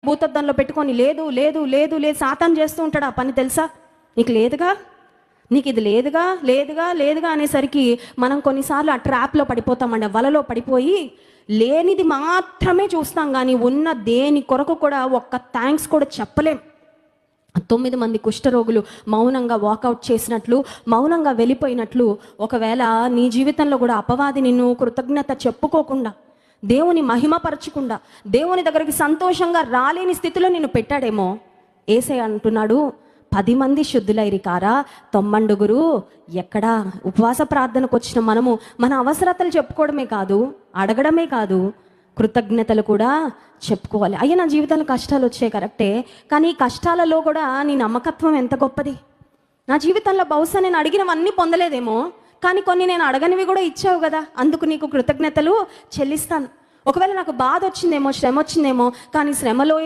భూతద్దంలో పెట్టుకొని లేదు లేదు లేదు లేదు సాతాను చేస్తూ ఉంటాడు ఆ పని, తెలుసా? నీకు లేదుగా, నీకు ఇది లేదుగా లేదుగా లేదుగా అనేసరికి మనం కొన్నిసార్లు ఆ ట్రాప్లో పడిపోతామండి, వలలో పడిపోయి లేనిది మాత్రమే చూస్తాం, కానీ ఉన్న దేని కొరకు కూడా ఒక్క థ్యాంక్స్ కూడా చెప్పలేం. 9 మంది కుష్ఠరోగులు మౌనంగా వాకౌట్ చేసినట్లు, మౌనంగా వెళ్ళిపోయినట్లు, ఒకవేళ నీ జీవితంలో కూడా అపవాది నిన్ను కృతజ్ఞత చెప్పుకోకుండా, దేవుని మహిమపరచకుండా, దేవుని దగ్గరికి సంతోషంగా రాలేని స్థితిలో నిన్ను పెట్టాడేమో. యేసయ్య అంటున్నాడు, 10 మంది శుద్ధులైరి కారా 90 ఎక్కడా? ఉపవాస ప్రార్థనకు వచ్చిన మనము మన అవసరతలు చెప్పుకోవడమే కాదు, అడగడమే కాదు, కృతజ్ఞతలు కూడా చెప్పుకోవాలి. అయ్యా నా జీవితంలో కష్టాలు వచ్చాయి కరెక్టే, కానీ ఈ కష్టాలలో కూడా నీ నమ్మకత్వం ఎంత గొప్పది. నా జీవితంలో బహుశా నేను అడిగినవన్నీ పొందలేదేమో, కానీ కొన్ని నేను అడగనివి కూడా ఇచ్చావు కదా, అందుకు నీకు కృతజ్ఞతలు చెల్లిస్తాను. ఒకవేళ నాకు బాధ వచ్చిందేమో, శ్రమ వచ్చిందేమో, కానీ శ్రమలో